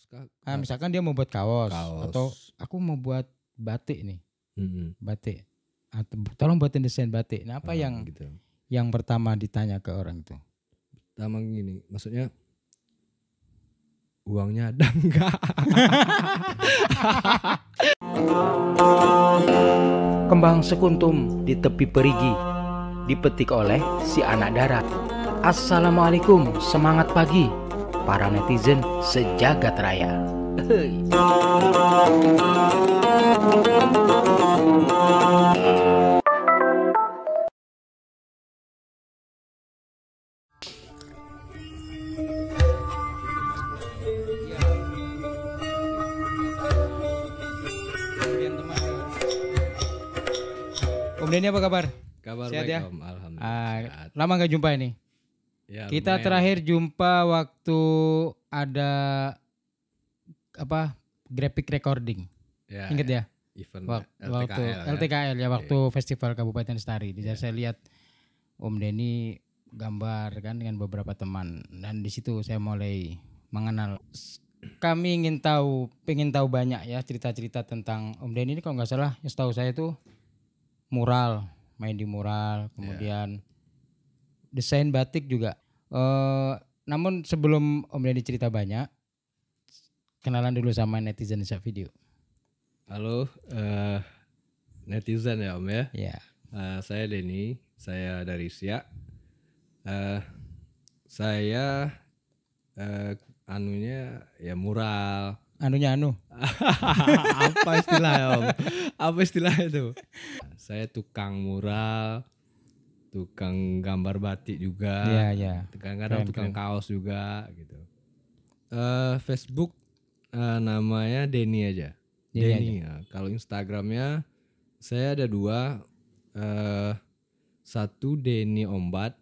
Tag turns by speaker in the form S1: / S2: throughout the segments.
S1: kaos kah?
S2: Misalkan dia mau buat kaos.
S1: Kaos.
S2: Atau aku mau buat batik nih.
S1: Mm-mm.
S2: Batik. Atau tolong buatin desain batik. Nah, apa yang
S1: gitu.
S2: pertama ditanya ke orang itu?
S1: Pertama gini, maksudnya uangnya ada enggak?
S2: Kembang sekuntum di tepi perigi, dipetik oleh si anak darat. Assalamualaikum, semangat pagi para netizen sejagat raya. Om Denny apa kabar?
S1: Kabar
S2: sehat
S1: baik
S2: ya?
S1: Om, alhamdulillah. Sehat.
S2: Lama gak jumpa ini?
S1: Ya,
S2: Kita
S1: lumayan.
S2: terakhir jumpa waktu ada graphic recording.
S1: Ya,
S2: Ingat ya?
S1: event
S2: Waktu LTKL ya, waktu Festival Kabupaten Lestari. Di sana saya lihat Om Denny gambar kan dengan beberapa teman, dan di situ saya mulai mengenal. Kami ingin pengen tahu banyak ya cerita-cerita tentang Om Denny ini. Kalau nggak salah, yang setahu saya itu mural, main di mural, kemudian desain batik juga. Namun sebelum Om Denny cerita banyak, kenalan dulu sama netizen Insa Video.
S1: Halo netizen ya Om ya.
S2: Ya.
S1: Saya Denny, saya dari Siak. Saya anunya ya mural. Apa istilahnya Om? Apa istilah itu? Saya tukang mural, tukang gambar batik juga.
S2: Iya.
S1: Kadang-kadang tukang kaos juga gitu. Facebook namanya Denny aja. Denny. Ya. Kalau Instagramnya saya ada 2. Satu Denny Ombat,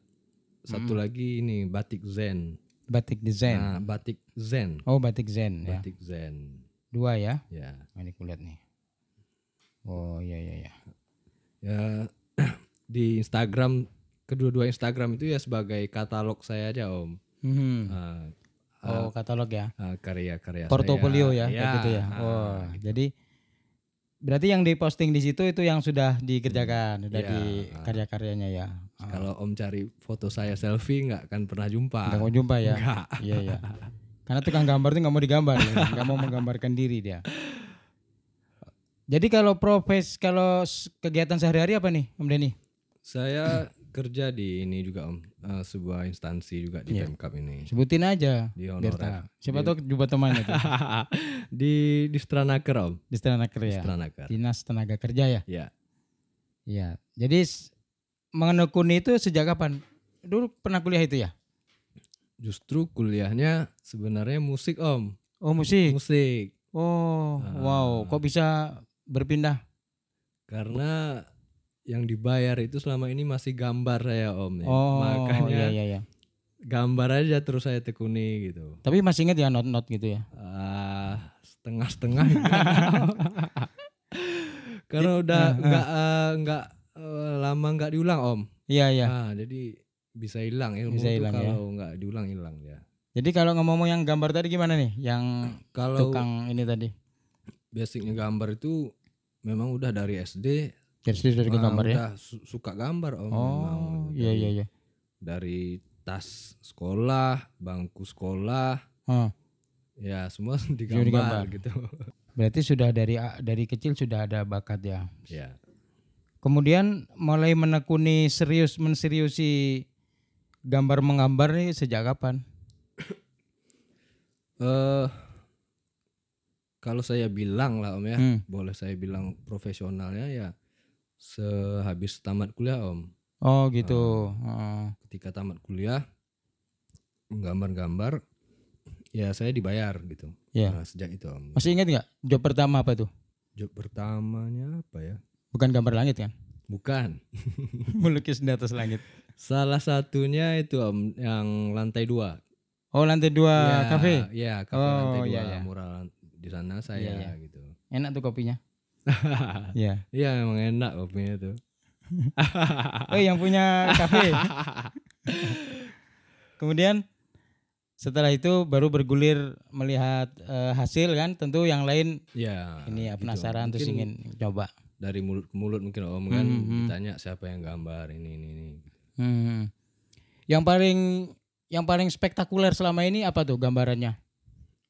S1: satu lagi ini Batik Zen.
S2: Batik desain.
S1: Nah, Batik Zen.
S2: Oh, Batik Zen.
S1: Batik Zen.
S2: 2 ya?
S1: Ya.
S2: Ini kulihat nih. Oh iya.
S1: Ya di Instagram, kedua-dua Instagram itu ya sebagai katalog saya aja Om.
S2: Katalog ya.
S1: Karya-karya
S2: Portofolio
S1: saya.
S2: ya, gitu ya. Jadi berarti yang diposting di situ itu yang sudah dikerjakan, sudah di karya-karyanya ya.
S1: Kalau Om cari foto saya selfie nggak akan pernah jumpa.
S2: Nggak mau jumpa ya?
S1: Nggak.
S2: Iya. Karena tukang gambar tuh nggak mau digambar, nggak mau menggambarkan diri dia. Jadi kalau kegiatan sehari-hari apa nih Om Denny?
S1: Saya kerja di ini juga Om, sebuah instansi juga di Pemkap ini.
S2: Sebutin aja.
S1: Di
S2: Biar
S1: honorer.
S2: tahu. Siapa tahu jumpa temannya tuh.
S1: di Stranaker Om.
S2: Di Stranaker ya. Dinas Tenaga Kerja ya. Iya. Jadi menekuni itu sejak kapan? Dulu pernah kuliah itu ya?
S1: Justru kuliahnya sebenarnya musik Om.
S2: Oh musik. Oh wow. Kok bisa berpindah?
S1: Karena yang dibayar itu selama ini masih gambar saya Om.
S2: Oh
S1: makanya
S2: iya.
S1: Gambar aja terus saya tekuni gitu.
S2: Tapi masih ingat ya not gitu ya?
S1: Setengah-setengah. Karena udah nggak lama nggak diulang Om.
S2: Iya.
S1: Jadi bisa hilang ilmu
S2: bisa
S1: itu
S2: hilang,
S1: kalau nggak diulang hilang ya.
S2: Jadi kalau ngomong yang gambar tadi gimana nih? Yang
S1: Kalau
S2: tukang ini tadi?
S1: Basicnya gambar itu memang udah dari SD.
S2: Dari gambar ya?
S1: Udah suka gambar Om.
S2: Oh iya.
S1: Dari tas sekolah, bangku sekolah, ya semua digambar gitu.
S2: Berarti sudah dari kecil sudah ada bakat ya?
S1: Ya.
S2: Kemudian mulai menseriusi gambar menggambar nih sejak kapan?
S1: Kalau saya bilang lah Om ya, boleh saya bilang profesionalnya ya sehabis tamat kuliah Om.
S2: Oh gitu.
S1: Ketika tamat kuliah gambar-gambar, ya saya dibayar gitu.
S2: Yeah.
S1: Sejak itu Om.
S2: Masih ingat nggak job pertama apa tuh?
S1: Job pertamanya apa ya?
S2: Bukan gambar langit kan?
S1: Bukan.
S2: Melukis di atas langit.
S1: Salah satunya itu Om, yang lantai 2.
S2: Oh lantai 2 kafe?
S1: Iya kafe lantai 2
S2: iya.
S1: mural di sana saya gitu.
S2: Enak tuh kopinya? Iya.
S1: Iya emang enak kopinya tuh.
S2: Yang punya kafe. Kemudian Setelah itu baru bergulir melihat hasil kan, tentu yang lain
S1: Ya.
S2: ini ya
S1: gitu.
S2: penasaran terus
S1: Mungkin
S2: ingin coba.
S1: dari mulut ke mulut mungkin Om kan ditanya siapa yang gambar ini.
S2: Hmm. Yang paling spektakuler selama ini apa tuh gambarannya?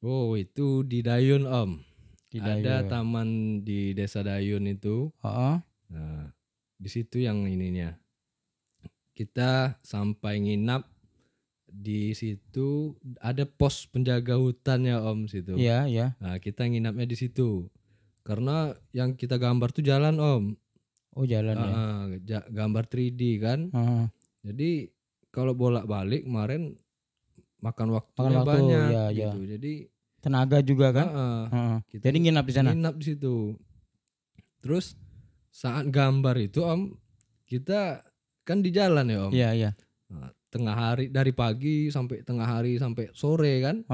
S1: Oh, itu di Dayun Om.
S2: Di
S1: Ada
S2: Dayun.
S1: taman di Desa Dayun itu.
S2: Oh,
S1: Nah, di situ yang ininya. Kita sampai nginap di situ, ada pos penjaga hutannya Om situ.
S2: iya ya.
S1: Nah, kita nginapnya di situ. Karena yang kita gambar tuh jalan Om.
S2: Oh jalan ya.
S1: Gambar 3D kan. Jadi kalau bolak-balik kemarin makan waktunya
S2: waktu,
S1: banyak
S2: ya,
S1: gitu. Jadi
S2: Tenaga juga kan.
S1: kita
S2: Jadi nginap di sana.
S1: nginap di situ. Terus saat gambar itu Om, kita kan di jalan ya Om.
S2: Iya.
S1: Nah, tengah hari dari pagi sampai tengah hari sampai sore kan.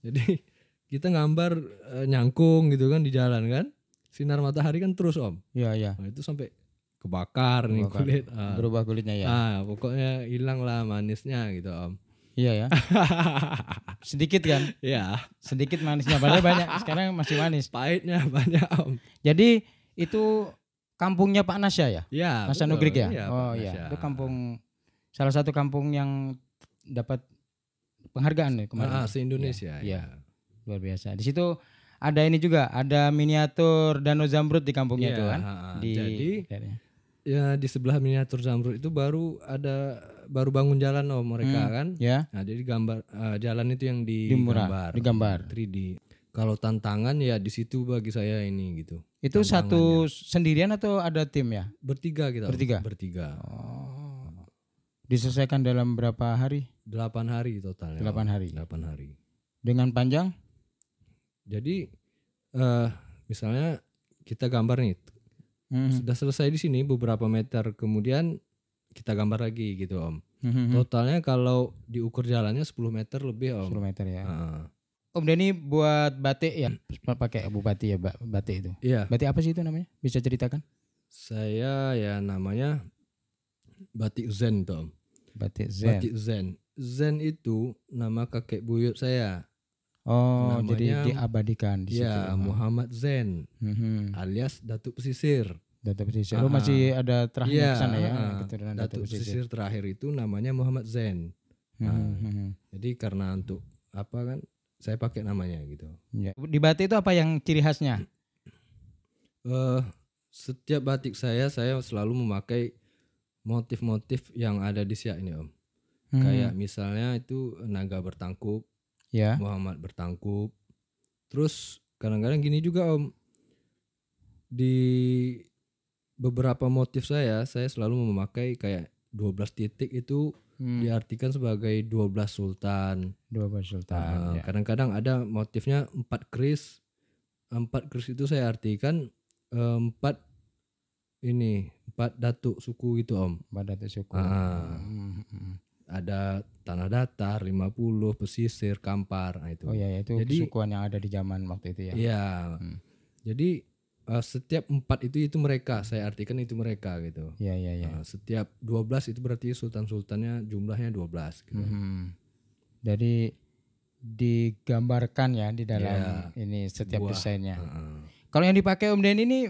S1: Jadi kita gambar nyangkung gitu kan di jalan kan. Sinar matahari kan terus Om.
S2: Iya.
S1: Nah, itu sampai kebakar nih kulit.
S2: Berubah kulitnya ya.
S1: Pokoknya hilang lah manisnya gitu Om.
S2: Iya ya. Sedikit kan?
S1: Ya.
S2: Sedikit manisnya, padahal banyak. Sekarang masih manis.
S1: Pahitnya banyak Om.
S2: Jadi itu kampungnya Pak Nasya ya?
S1: Ya.
S2: Mas
S1: betul.
S2: Nugrik ya?
S1: Iya,
S2: Oh
S1: Pak
S2: iya.
S1: Nasya.
S2: Itu salah satu kampung yang dapat penghargaan nih kemarin.
S1: Se-Indonesia.
S2: Iya. Luar biasa. Di situ ada ini juga, ada miniatur Danau Zamrud di kampungnya itu kan?
S1: Jadi ya di sebelah miniatur Zamrud itu baru bangun jalan Om mereka kan.
S2: Ya.
S1: Nah, jadi gambar jalan itu yang digambar 3D. Kalau tantangan ya di situ bagi saya ini gitu.
S2: Itu satu sendirian atau ada tim ya?
S1: Bertiga kita. Bertiga.
S2: Oh. Diselesaikan dalam berapa hari?
S1: 8 hari totalnya.
S2: 8 hari.
S1: 8 hari.
S2: Dengan panjang?
S1: Jadi misalnya kita gambar nih. Sudah selesai di sini beberapa meter kemudian kita gambar lagi gitu Om. Totalnya kalau diukur jalannya 10 meter lebih Om.
S2: 10 meter ya. Om Denny buat batik ya, pakai bupati ya batik itu.
S1: Iya.
S2: Batik apa sih itu namanya? Bisa ceritakan?
S1: Saya ya namanya batik Zen tuh Om.
S2: Batik Zen.
S1: Batik Zen. Zen itu nama kakek buyut saya.
S2: Oh,
S1: namanya,
S2: jadi diabadikan di situ.
S1: Ya, Muhammad Zen alias Datuk Pesisir.
S2: Datuk Pesisir. Oh, masih ada terakhir ke sana ya.
S1: Datuk Pesisir terakhir itu namanya Muhammad Zen. Jadi karena untuk apa kan saya pakai namanya gitu.
S2: Ya. Di batik itu apa yang ciri khasnya?
S1: Setiap batik saya selalu memakai motif-motif yang ada di siak ini Om. Kayak misalnya itu naga bertangkup. Ya. Muhammad bertangkup. Terus kadang-kadang gini juga Om. Di beberapa motif saya selalu memakai kayak 12 titik itu diartikan sebagai 12 sultan. 12 sultan. Ya. Kadang-kadang ada motifnya 4 keris. 4 keris itu saya artikan 4 datuk suku gitu Om. 4 datuk suku. Ada tanah datar, 50, pesisir, kampar, nah itu.
S2: Oh iya, itu jadi, kesukuan yang ada di zaman waktu itu ya.
S1: Iya. Jadi setiap 4 itu mereka, saya artikan itu mereka gitu.
S2: Iya.
S1: Setiap 12 itu berarti sultan-sultannya jumlahnya 12 gitu.
S2: Jadi digambarkan ya di dalam ini setiap desainnya. Kalau yang dipakai Om Den ini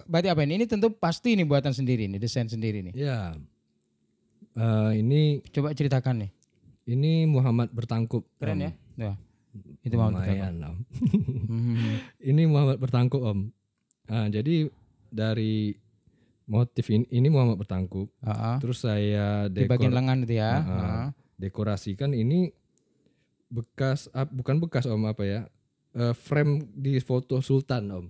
S2: berarti apa ini? Ini tentu pasti ini buatan sendiri nih, desain sendiri nih.
S1: Iya. Ini
S2: coba ceritakan nih.
S1: Ini Muhammad bertangkup.
S2: Keren ya? Nah, itu Muhammad
S1: bertangkup. Ini Muhammad bertangkup Om. Jadi dari motif ini Muhammad bertangkup. Terus saya
S2: di bagian lengan itu ya.
S1: Dekorasikan ini bukan bekas Om apa ya? Frame di foto Sultan Om.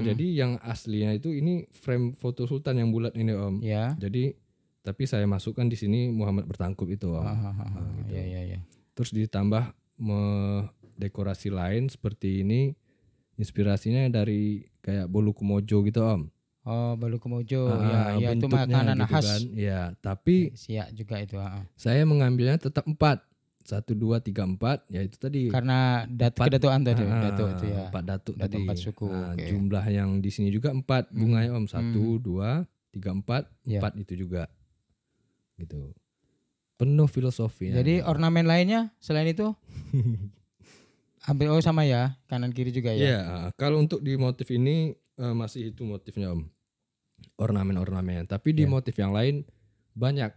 S1: Jadi yang aslinya itu ini frame foto Sultan yang bulat ini Om.
S2: Ya.
S1: Jadi tapi saya masukkan di sini Muhammad bertangkup itu Om.
S2: Gitu. Ya.
S1: Terus ditambah dekorasi lain seperti ini, inspirasinya dari kayak bolu kumojo gitu Om.
S2: Oh, bolu kumojo. Ya itu makanan
S1: gitu
S2: khas.
S1: Kan. Ya, tapi
S2: siak juga itu.
S1: Saya mengambilnya tetap 4. 1, 2, 3, 4 ya itu tadi.
S2: Karena kedatuan tadi, datuk itu ya.
S1: 4 datuk tadi.
S2: 4 suku.
S1: Jumlah yang di sini juga 4 bunganya Om. 1, 2, 3, 4, 4 itu juga. Gitu. Penuh filosofi.
S2: Jadi ornamen lainnya selain itu hampir sama ya, kanan kiri juga ya.
S1: Iya, kalau untuk di motif ini masih itu motifnya Om. Ornamen-ornamen. Tapi di motif yang lain banyak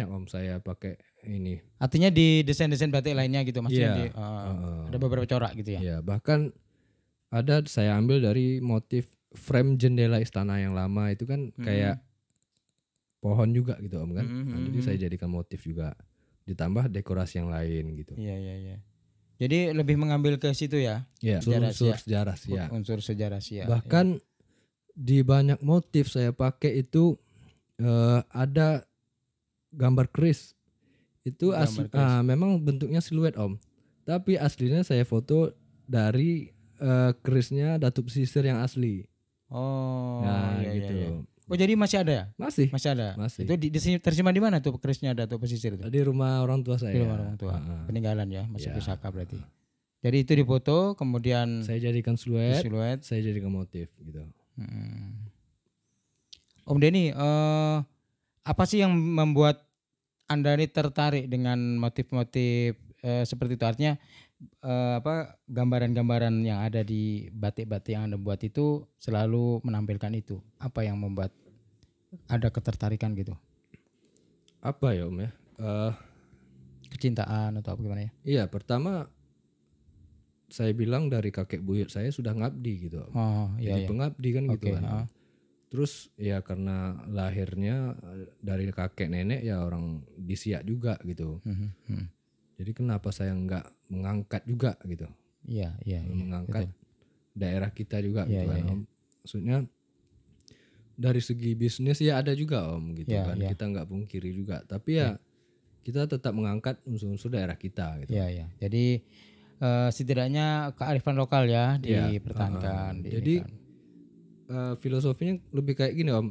S1: Om saya pakai ini.
S2: Artinya di desain-desain batik lainnya gitu maksudnya ada beberapa corak gitu ya.
S1: Iya, bahkan ada saya ambil dari motif frame jendela istana yang lama itu kan kayak pohon juga gitu Om kan. Jadi saya jadikan motif juga. Ditambah dekorasi yang lain gitu.
S2: Iya. Jadi lebih mengambil ke situ ya.
S1: Iya, unsur sejarah Siak.
S2: Unsur sejarah Siak.
S1: Bahkan di banyak motif saya pakai itu ada gambar keris. Itu memang bentuknya siluet Om. Tapi aslinya saya foto dari kerisnya Datuk Pesisir yang asli.
S2: Oh,
S1: nah,
S2: iya,
S1: gitu.
S2: Iya. Oh, jadi masih ada ya?
S1: Masih
S2: ada.
S1: Masih.
S2: Itu tersimpan di mana tuh kerisnya Datuk Pesisir itu?
S1: Di rumah orang tua saya.
S2: Di rumah orang tua. Peninggalan ya, masih pusaka berarti. Jadi itu difoto, kemudian
S1: saya jadikan siluet, saya jadikan motif gitu.
S2: Om Denny, apa sih yang membuat Anda ini tertarik dengan motif-motif seperti itu? Artinya gambaran-gambaran yang ada di batik-batik yang Anda buat itu selalu menampilkan itu. Apa yang membuat ada ketertarikan gitu?
S1: Apa ya Om ya?
S2: Kecintaan atau apa gimana ya?
S1: Iya, pertama saya bilang dari kakek buyut saya sudah ngabdi gitu. Jadi pengabdi kan gitu kan. Terus ya karena lahirnya dari kakek nenek ya orang di Siak juga gitu. Jadi kenapa saya nggak mengangkat juga gitu?
S2: Iya.
S1: Mengangkat daerah kita juga gitu kan Om. Maksudnya dari segi bisnis ya ada juga Om gitu kan. Kita nggak pungkiri juga. Tapi ya kita tetap mengangkat unsur-unsur daerah kita gitu.
S2: Iya. Jadi setidaknya kearifan lokal ya dipertahankan.
S1: Jadi filosofinya lebih kayak gini Om.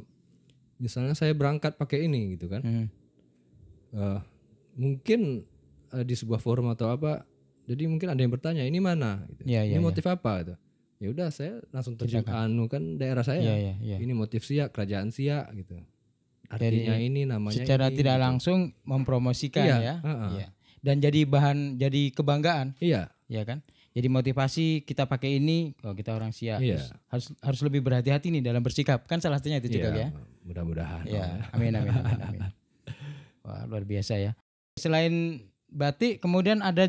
S1: Misalnya saya berangkat pakai ini gitu kan. Mungkin di sebuah forum atau apa, jadi mungkin ada yang bertanya ini mana? Gitu. Ini motif apa? Gitu. Ya udah saya langsung terjun kan daerah saya. Ini motif Siak, kerajaan Siak gitu. Artinya jadi, ini namanya.
S2: Secara
S1: ini,
S2: tidak
S1: gitu.
S2: langsung mempromosikan ya. Dan jadi jadi kebanggaan.
S1: Iya
S2: kan. Jadi motivasi kita pakai ini, kalau kita orang Siak harus lebih berhati-hati nih dalam bersikap. Kan salah satunya itu juga ya.
S1: Mudah-mudahan.
S2: Amin. Wah, luar biasa ya. Selain batik kemudian ada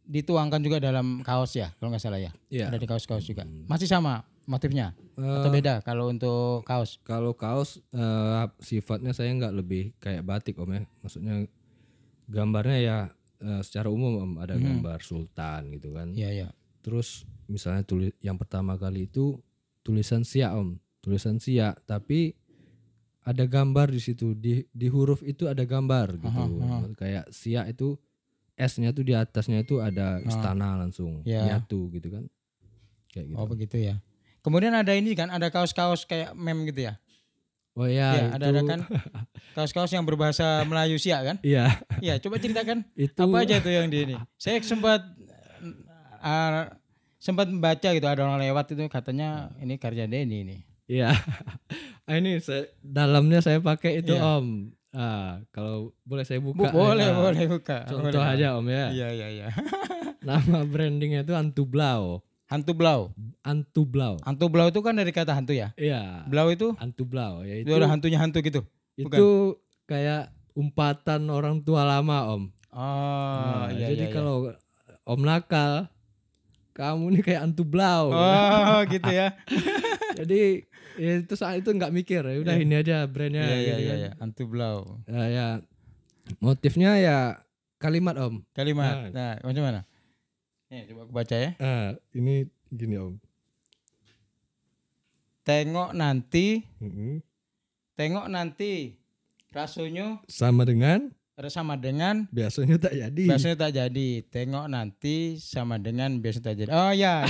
S2: dituangkan juga dalam kaos ya, kalau nggak salah ya. Ada di kaos-kaos juga. Masih sama motifnya atau beda kalau untuk kaos? Kalau kaos
S1: sifatnya saya nggak lebih kayak batik Om ya. Maksudnya gambarnya ya secara umum Om, ada gambar sultan gitu kan.
S2: Iya.
S1: Terus misalnya yang pertama kali itu tulisan Siak Om, tulisan Siak tapi ada gambar di situ di huruf itu ada gambar gitu. Kayak Siak itu S-nya tuh di atasnya itu ada istana langsung nyatu gitu kan. Kayak gitu.
S2: Oh begitu ya. Kemudian ada ini kan, ada kaos-kaos kayak meme gitu ya.
S1: Oh iya,
S2: ada kan kaos-kaos yang berbahasa Melayu Siak kan?
S1: Iya.
S2: Iya, coba ceritakan
S1: itu
S2: apa aja tuh yang di ini. Saya sempat membaca gitu, ada orang lewat itu katanya ini karya Denny ini.
S1: Iya. Ini dalamnya saya pakai itu Om. Kalau boleh saya buka.
S2: Boleh buka.
S1: Contoh aja Om ya.
S2: Iya.
S1: Nama brandingnya itu Antublau.
S2: Antublau itu kan dari kata hantu ya?
S1: Iya.
S2: Blau itu?
S1: Antublau.
S2: Itu ada hantunya hantu gitu?
S1: Bukan? Itu kayak umpatan orang tua lama Om.
S2: Jadi
S1: kalau Om nakal, kamu nih kayak Antublau.
S2: Oh gitu ya.
S1: Jadi itu saat itu nggak mikir ya udah ini aja brandnya.
S2: Iya. Antublau.
S1: Ya motifnya ya kalimat Om.
S2: Kalimat. Nah macam mana? Nih coba aku baca ya.
S1: Ini gini Om.
S2: Tengok nanti rasanya
S1: sama dengan biasanya tak jadi.
S2: Tengok nanti sama dengan biasanya tak jadi. Oh ya.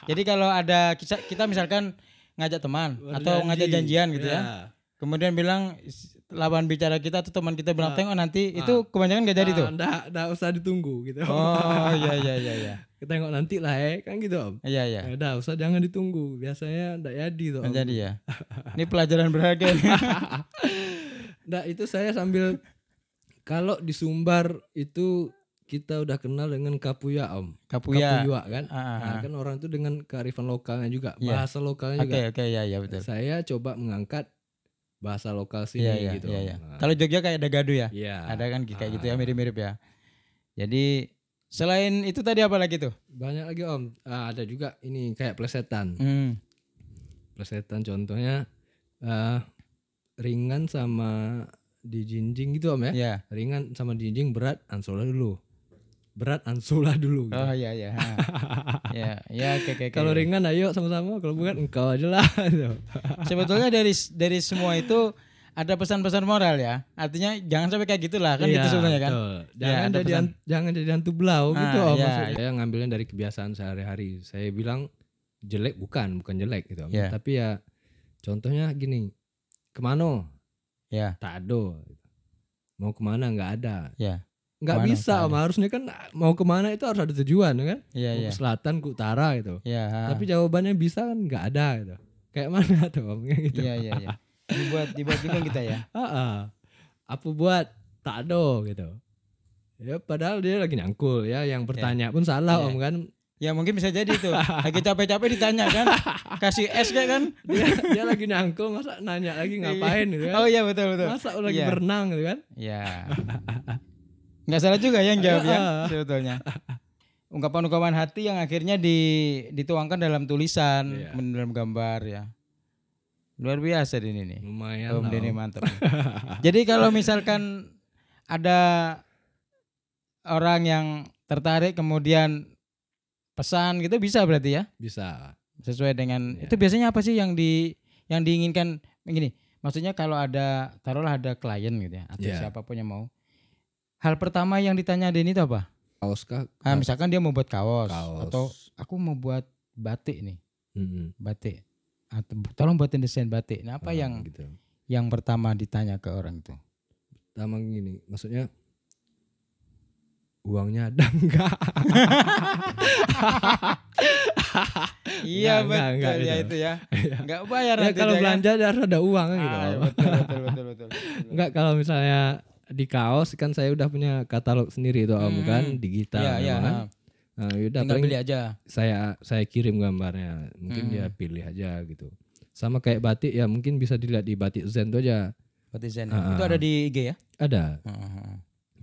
S2: Jadi kalau ada kita misalkan ngajak teman atau ngajak janjian gitu ya. Kemudian bilang lawan bicara kita atau teman kita bilang tengok nanti, itu kebanyakan gak jadi tuh.
S1: Nggak usah ditunggu gitu.
S2: Oh iya.
S1: Tengok nanti lah kan gitu Om.
S2: Iya.
S1: Udah usah jangan ditunggu. Biasanya nggak jadi tuh Om.
S2: Nggak jadi ya. Ini pelajaran berharga.
S1: Nah itu saya sambil Kalau di Sumbar itu kita udah kenal dengan Kapuya Om.
S2: Kapuya
S1: kan. Nah, kan orang itu dengan kearifan lokalnya juga, bahasa lokalnya juga.
S2: Oke, ya betul.
S1: Saya coba mengangkat bahasa lokal sini gitu.
S2: Iya. Nah. Kalau Jogja kayak ada gadu ya?
S1: Iya.
S2: Ada kan kayak gitu ya, mirip-mirip ya. Jadi selain itu tadi apa lagi tuh?
S1: Banyak lagi Om. Ada juga ini kayak plesetan. Plesetan contohnya ringan sama dijinjing gitu Om ya.
S2: Yeah.
S1: Ringan sama dijinjing, berat ansola dulu. Gitu.
S2: Oh iya. Ya oke.
S1: Kalau ringan ayo sama-sama, kalau bukan engkau aja lah gitu.
S2: Sebetulnya dari semua itu ada pesan-pesan moral ya. Artinya jangan sampai kayak gitulah kan gitu sebenarnya kan.
S1: Jangan jadi hantu belau gitu Om. Saya ngambilnya dari kebiasaan sehari-hari. Saya bilang jelek bukan jelek gitu Om. Tapi ya contohnya gini. Kemana?
S2: Ya.
S1: Tak ada. Mau kemana nggak ada.
S2: Ya.
S1: Nggak bisa Om, harusnya kan mau kemana itu harus ada tujuan kan. Mau ke selatan, ke utara gitu. Tapi jawabannya bisa kan nggak ada gitu. Kayak mana tuh Om gitu.
S2: Iya. Dibuat juga kita ya.
S1: Apa buat tak ada gitu. Ya padahal dia lagi nyangkul ya, yang bertanya pun salah Om kan.
S2: Ya mungkin bisa jadi tuh. Lagi capek-capek ditanya kan. Kasih es kayak kan.
S1: Dia lagi nangkul, masa nanya lagi ngapain gitu kan.
S2: Oh iya betul.
S1: Masa lagi berenang gitu kan.
S2: Iya. Nggak salah juga yang jawab ya sebetulnya. Ungkapan-ungkapan hati yang akhirnya dituangkan dalam tulisan, dalam gambar ya. Luar biasa ini nih.
S1: Lumayan.
S2: Om Denny mantap. Jadi kalau misalkan ada orang yang tertarik kemudian pesan gitu bisa berarti ya?
S1: Bisa.
S2: Sesuai dengan itu biasanya apa sih yang diinginkan begini? Maksudnya kalau taruhlah ada klien gitu ya atau siapapun yang mau. Hal pertama yang ditanya Denny itu apa?
S1: Kaos kah?
S2: Misalkan dia mau buat kaos. Atau aku mau buat batik nih. Batik. Atau tolong buatin desain batik. Nah, apa yang gitu. Yang pertama ditanya ke orang itu?
S1: Pertama gini, maksudnya uangnya ada enggak?
S2: Iya betul ya itu ya. Enggak bayar nanti
S1: kalau belanja harus ada uang gitu.
S2: Betul.
S1: Enggak, kalau misalnya di kaos kan saya udah punya katalog sendiri itu Om kan, digital kan. Nah, yaudah
S2: tinggal beli aja.
S1: Saya kirim gambarnya, mungkin dia pilih aja gitu. Sama kayak batik ya, mungkin bisa dilihat di Batik Zen tuh aja.
S2: Batik Zen. Itu ada di IG ya?
S1: Ada.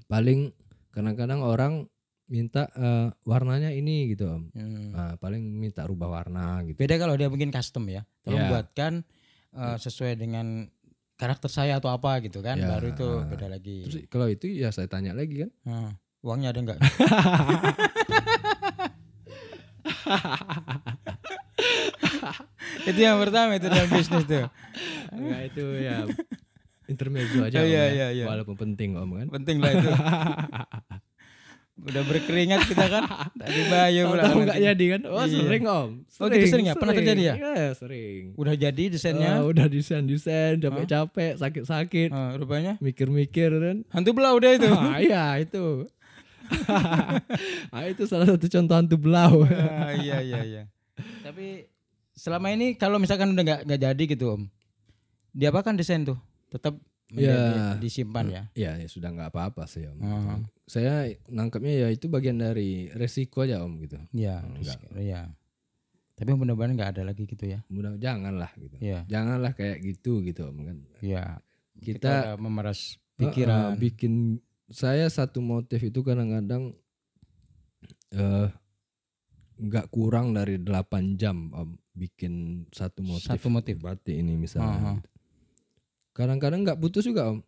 S1: Paling kadang-kadang orang minta warnanya ini gitu Om. Paling minta rubah warna gitu.
S2: Beda kalau dia bikin custom ya. Tolong buatkan sesuai dengan karakter saya atau apa gitu kan. Baru itu beda lagi.
S1: Terus kalau itu ya saya tanya lagi kan.
S2: Uangnya ada enggak? Itu yang pertama itu dalam bisnis tuh.
S1: Enggak, itu ya intermezzo aja.
S2: Iya.
S1: Walaupun penting Om kan.
S2: Penting lah itu. Udah berkeringat kita kan. Tadi Bayu pula.
S1: Tahu enggak jadi kan? Sering Om.
S2: Gitu sering ya? Pernah terjadi ya?
S1: Iya sering.
S2: Udah jadi desainnya?
S1: Udah desain capek-capek, sakit-sakit.
S2: Rupanya?
S1: Mikir-mikir kan.
S2: Hantu belau udah itu.
S1: Iya itu. Itu salah satu contoh hantu belau.
S2: Iya. Tapi selama ini kalau misalkan udah nggak jadi gitu Om, diapakan desain tuh? Tetap disimpan ya?
S1: Iya, sudah nggak apa-apa sih Om. Saya nangkapnya ya itu bagian dari resiko aja Om gitu.
S2: Iya. Tapi mudah-mudahan nggak ada lagi gitu ya.
S1: Janganlah gitu.
S2: Iya.
S1: Janganlah kayak gitu Om kan.
S2: Iya.
S1: Kita
S2: memeras pikiran.
S1: Bikin saya satu motif itu kadang-kadang nggak kurang dari 8 jam Om, bikin satu motif batik ini misalnya. Gitu. Kadang-kadang nggak putus juga Om,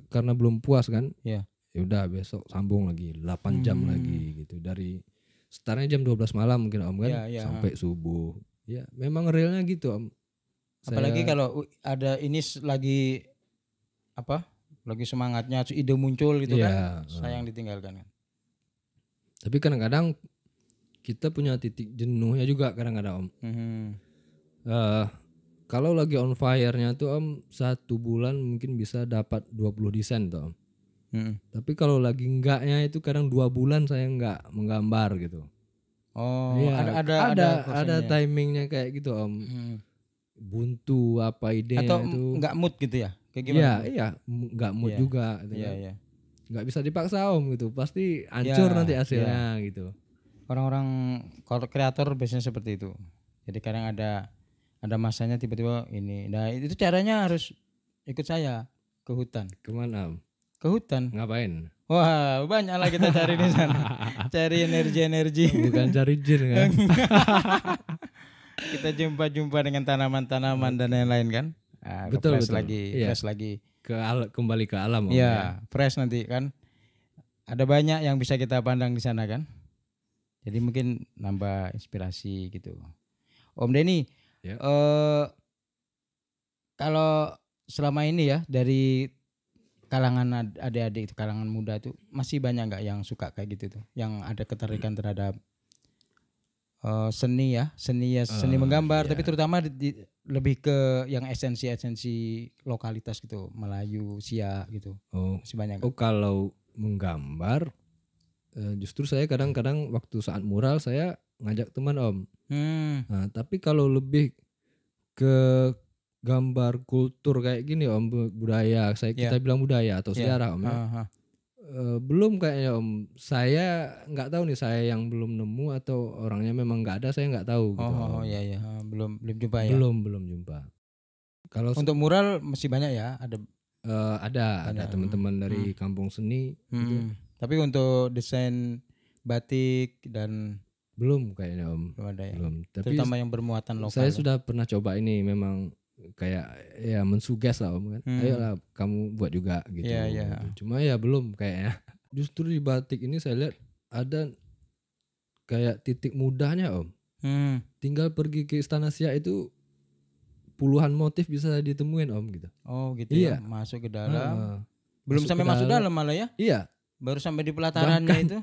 S1: karena belum puas kan. Ya udah besok sambung lagi 8 jam lagi gitu, dari startnya jam 12 malam mungkin Om kan, sampai subuh. Ya memang realnya gitu Om.
S2: Apalagi kalau ada ini lagi lagi semangatnya ide muncul gitu kan, sayang ditinggalkan kan.
S1: Tapi kadang-kadang kita punya titik jenuhnya juga kadang-kadang Om. Kalau lagi on fire-nya tuh Om, 1 bulan mungkin bisa dapat 20 desain tuh Om. Tapi kalau lagi enggaknya itu kadang 2 bulan saya enggak menggambar gitu. Ada timingnya kayak gitu Om. Buntu apa idenya
S2: atau
S1: itu.
S2: Enggak mood gitu ya. Kayak gimana?
S1: Iya, nggak mood juga gitu kan.
S2: Iya.
S1: Nggak bisa dipaksa Om gitu, pasti hancur nanti hasilnya gitu.
S2: Orang-orang kreator biasanya seperti itu. Jadi kadang ada masanya tiba-tiba ini. Nah itu caranya harus ikut saya ke hutan.
S1: Kemana Om?
S2: Ke hutan.
S1: Ngapain?
S2: Wah banyak lah kita cari di sana. Cari energi.
S1: Bukan cari jin kan?
S2: Kita jumpa dengan tanaman-tanaman dan lain-lain kan.
S1: Betul.
S2: Fresh lagi.
S1: Kembali ke alam Om.
S2: Iya, fresh nanti kan. Ada banyak yang bisa kita pandang di sana kan. Jadi mungkin nambah inspirasi gitu. Om Denny, kalau selama ini ya dari kalangan adik-adik itu, kalangan muda itu masih banyak nggak yang suka kayak gitu tuh, yang ada ketertarikan terhadap seni menggambar, tapi terutama lebih ke yang esensi lokalitas gitu, Melayu, Siak gitu. Masih banyak.
S1: Kalau menggambar, justru saya kadang-kadang waktu saat mural saya ngajak teman Om. Nah, tapi kalau lebih ke gambar kultur kayak gini Om, budaya, kita bilang budaya atau sejarah Om ya. Belum kayaknya Om. Saya nggak tahu nih, saya yang belum nemu atau orangnya memang nggak ada, saya nggak tahu gitu.
S2: Iya. Belum jumpa ya.
S1: Belum jumpa. Kalau
S2: untuk mural masih banyak ya,
S1: ada teman-teman dari kampung seni gitu.
S2: Tapi untuk desain batik dan
S1: belum kayaknya Om.
S2: Belum ada ya.
S1: Belum. Tapi
S2: terutama yang bermuatan lokal.
S1: Saya sudah pernah coba ini, memang kayak ya mensuges lah Om kan. Ayolah kamu buat juga gitu.
S2: Iya.
S1: Cuma ya belum kayaknya. Justru di batik ini saya lihat ada kayak titik mudahnya Om. Tinggal pergi ke Istana Siak itu puluhan motif bisa ditemuin Om gitu.
S2: Oh gitu ya. Masuk ke dalam. Belum sampai masuk dalam malah ya?
S1: Iya.
S2: Baru sampai di pelatarannya itu.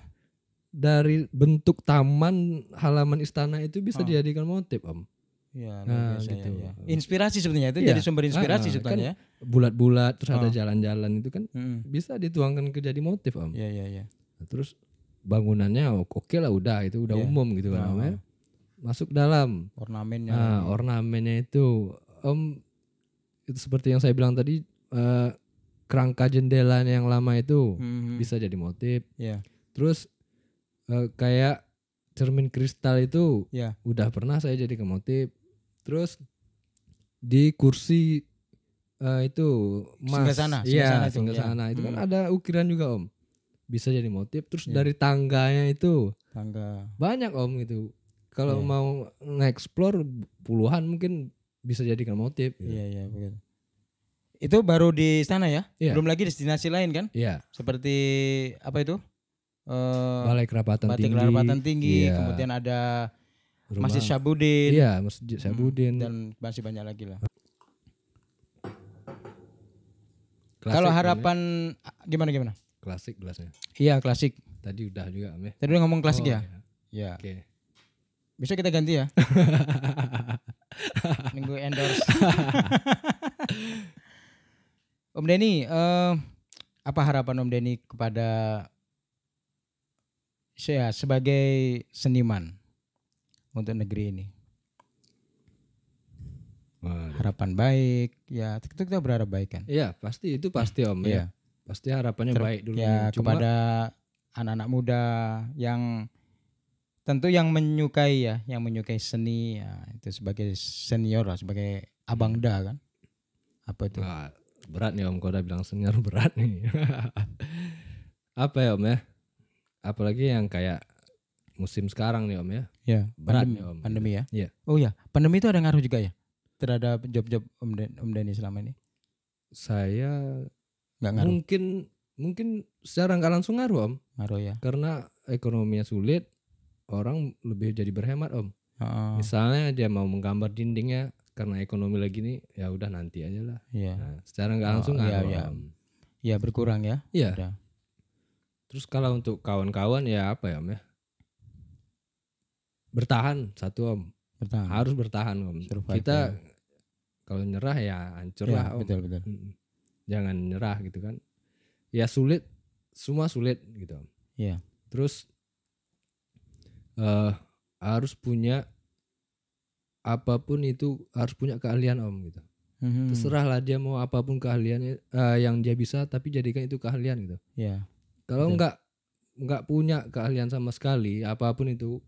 S1: Dari bentuk taman halaman istana itu bisa dijadikan motif Om.
S2: Iya, gitu. Ya. Inspirasi sebenarnya itu jadi sumber inspirasi sebenarnya.
S1: Kan bulat-bulat terus ada jalan-jalan itu kan bisa dituangkan ke jadi motif Om.
S2: Iya.
S1: Nah, terus bangunannya oke lah, udah itu udah umum gitu kan Om ya. Masuk dalam
S2: ornamennya.
S1: Ornamennya itu Om, itu seperti yang saya bilang tadi, kerangka jendela yang lama itu bisa jadi motif. Terus kayak cermin kristal itu udah pernah saya jadikan motif. Terus di kursi itu emas, singgah sana itu kan ada ukiran juga Om, bisa jadi motif. Terus dari tangganya itu banyak Om gitu. Kalau mau nge-explore puluhan mungkin bisa jadikan motif gitu.
S2: Iya begitu. Itu baru di sana ya? Belum lagi destinasi lain kan?
S1: Iya.
S2: Seperti apa itu?
S1: Balai Kerapatan
S2: Tinggi. Kemudian ada Masjid Syabudin.
S1: Iya, Masjid Syabudin.
S2: Dan masih banyak lagi lah. Kalau harapan gimana?
S1: Klasik gelasnya.
S2: Iya, klasik.
S1: Tadi udah juga Om ya.
S2: Tadi udah ngomong klasik ya?
S1: Iya. Oke.
S2: Bisa kita ganti ya? Minggu endorse. Om Denny, apa harapan Om Denny kepada saya sebagai seniman untuk negeri ini? Harapan baik, ya kita berharap baik kan?
S1: Iya, pasti Om ya. Pasti harapannya baik dulu.
S2: Ya, kepada anak-anak muda yang tentu yang menyukai seni ya, itu sebagai senior lah, sebagai abangda kan. Apa itu?
S1: Berat nih Om, kalau udah bilang senior berat nih. Apa ya Om ya? Apalagi yang kayak musim sekarang nih Om ya.
S2: Ya,
S1: berat nih Om.
S2: Pandemi ya.
S1: Iya.
S2: Oh ya, pandemi itu ada ngaruh juga ya terhadap job-job Om Denny selama ini?
S1: Saya
S2: nggak ngaruh.
S1: Mungkin secara nggak langsung ngaruh Om.
S2: Ngaruh ya.
S1: Karena ekonominya sulit, orang lebih jadi berhemat Om. Misalnya dia mau menggambar dindingnya, karena ekonomi lagi nih, ya udah nanti aja lah. Nah, secara nggak langsung ngaruh Om.
S2: Ya berkurang ya.
S1: Iya. Udah. Terus kalau untuk kawan-kawan ya apa ya Om ya? Bertahan satu Om. Harus bertahan Om. Kita kalau nyerah ya hancur lah Om.
S2: Betul.
S1: Jangan nyerah gitu kan. Ya sulit, semua sulit gitu Om.
S2: Iya.
S1: Terus harus punya apapun itu, harus punya keahlian Om gitu. Terserahlah dia mau apapun keahliannya yang dia bisa, tapi jadikan itu keahlian gitu.
S2: Ya.
S1: Kalau nggak punya keahlian sama sekali, apapun itu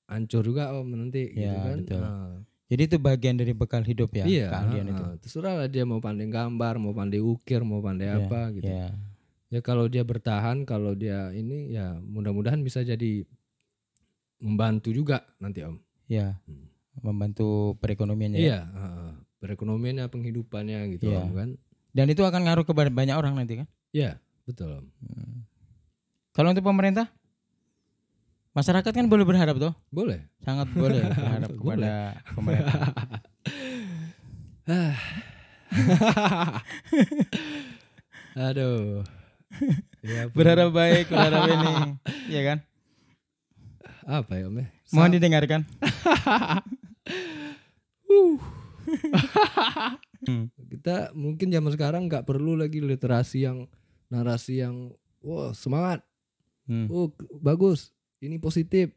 S1: hancur juga Om nanti gitu kan.
S2: Betul. Jadi itu bagian dari bekal hidup ya,
S1: iya,
S2: keahlian itu.
S1: Terserahlah dia mau pandai gambar, mau pandai ukir, mau pandai apa gitu. Ya kalau dia bertahan, kalau dia ini ya mudah-mudahan bisa jadi membantu juga nanti Om.
S2: Ya. Membantu perekonomiannya.
S1: Iya, perekonomiannya, penghidupannya gitu Om kan.
S2: Dan itu akan ngaruh ke banyak orang nanti kan?
S1: Iya, betul Om.
S2: Kalau untuk pemerintah, masyarakat kan boleh berharap tuh?
S1: Boleh.
S2: Sangat boleh berharap kepada pemerintah.
S1: Aduh. Ya,
S2: berharap baik, berharap ini, ya kan?
S1: Apa ya Om?
S2: Mohon didengarkan.
S1: Kita mungkin zaman sekarang nggak perlu lagi narasi yang wah semangat, bagus, ini positif,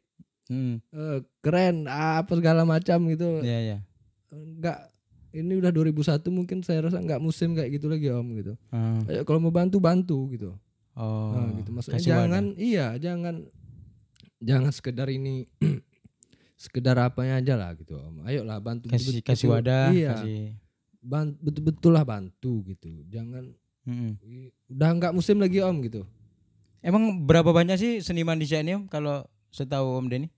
S1: keren, apa segala macam gitu. Nggak, ini udah 2001 mungkin saya rasa nggak musim kayak gitu lagi Om gitu. Ayo kalau mau bantu gitu. Gitu maksudnya jangan sekedar ini sekedar apanya aja lah gitu Om. Ayolah bantu,
S2: kasih wadah,
S1: betul-betul lah bantu gitu. Jangan udah nggak musim lagi Om gitu.
S2: Emang berapa banyak sih seniman di sini Om kalau setahu Om Denny?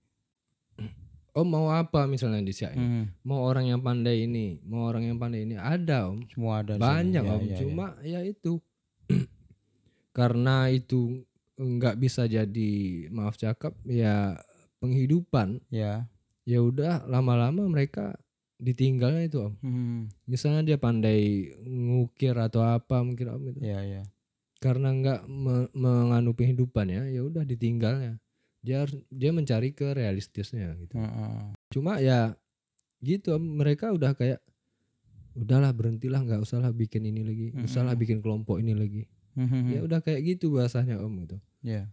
S1: Om mau apa misalnya di sini? Mau orang yang pandai ini, mau orang yang pandai ini, ada Om.
S2: Semua ada.
S1: Banyak Om. Cuma ya itu karena itu nggak bisa jadi, maaf cakap ya, penghidupan. Ya udah lama-lama mereka ditinggalnya itu Om. Misalnya dia pandai ngukir atau apa mungkin Om itu. Karena nggak menganu penghidupan ya udah ditinggalnya. Dia mencari ke realistisnya gitu. Cuma ya gitu Om, mereka udah kayak udahlah berhentilah, nggak usahlah bikin ini lagi, usahlah bikin kelompok ini lagi. Ya udah kayak gitu bahasanya Om gitu.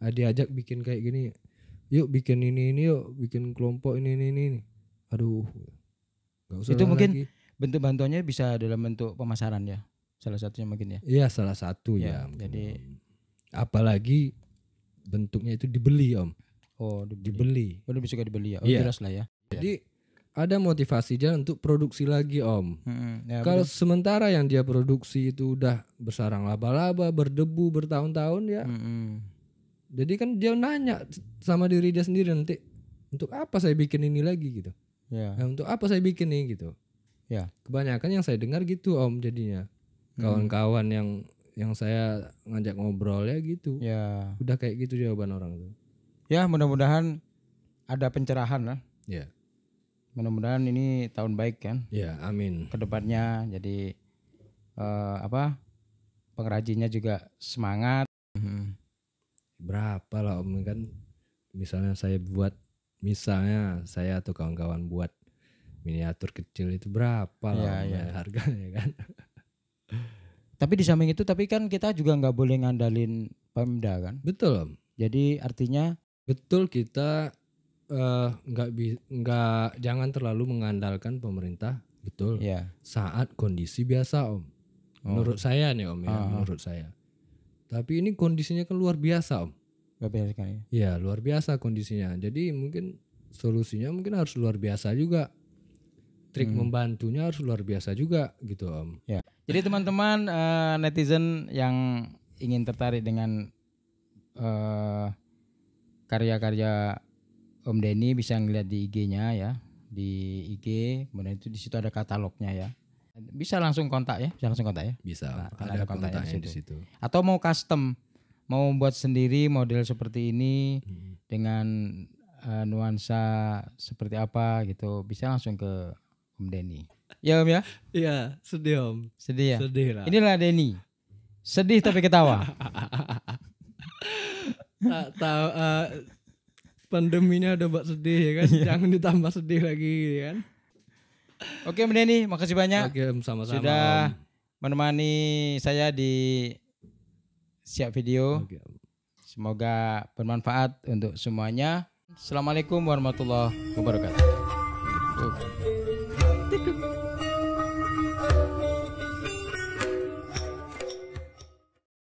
S1: Diajak bikin kayak gini, yuk bikin ini yuk, bikin kelompok ini. Aduh, nggak usah. Itu
S2: mungkin
S1: lagi.
S2: Bentuk bantuannya bisa dalam bentuk pemasaran ya, salah satunya mungkin ya.
S1: Iya salah satu ya. Jadi apalagi bentuknya itu dibeli Om. Dibeli.
S2: Udah bisa dibeli ya. Jelas lah ya.
S1: Jadi ada motivasi dia untuk produksi lagi Om. Kalau sementara yang dia produksi itu udah bersarang laba-laba, berdebu bertahun-tahun ya. Jadi kan dia nanya sama diri dia sendiri nanti, untuk apa saya bikin ini lagi gitu. Untuk apa saya bikin ini gitu. Kebanyakan yang saya dengar gitu Om jadinya. Kawan-kawan yang saya ngajak ngobrol ya gitu. Udah kayak gitu jawaban orang tuh.
S2: Ya mudah-mudahan ada pencerahan lah.
S1: Ya.
S2: Mudah-mudahan ini tahun baik kan.
S1: Ya amin.
S2: Kedepannya jadi pengrajinnya juga semangat.
S1: Berapa lah Om kan, misalnya saya atau kawan-kawan buat miniatur kecil itu berapa lah harganya kan.
S2: Tapi di samping itu kan kita juga nggak boleh ngandalin Pemda kan.
S1: Betul Om.
S2: Jadi artinya
S1: betul kita jangan terlalu mengandalkan pemerintah, betul. Saat kondisi biasa Om. Menurut saya nih Om menurut saya. Tapi ini kondisinya kan luar biasa Om.
S2: Luar biasa kan ya.
S1: Iya, luar biasa kondisinya. Jadi mungkin solusinya harus luar biasa juga. Trik membantunya harus luar biasa juga gitu Om.
S2: Jadi teman-teman netizen yang ingin tertarik dengan karya-karya Om Denny bisa ngeliat di IG-nya ya, di IG, kemudian itu di situ ada katalognya ya. Bisa langsung kontak ya,
S1: Bisa.
S2: Nah,
S1: ada kontaknya di situ.
S2: Atau mau custom, mau buat sendiri model seperti ini dengan nuansa seperti apa gitu, bisa langsung ke Om Denny. Ya Om ya?
S1: Iya, sedih Om.
S2: Sedih ya?
S1: Sedih lah.
S2: Inilah Denny. Sedih tapi ketawa.
S1: Tahu pandeminya udah buat sedih ya kan. Jangan ditambah sedih lagi ya kan.
S2: Oke Om Denny, makasih banyak.
S1: Oke Om, sama-sama
S2: sudah
S1: Om.
S2: Menemani saya di Siap Video.
S1: Oke, Om.
S2: Semoga bermanfaat untuk semuanya. Assalamualaikum warahmatullahi wabarakatuh.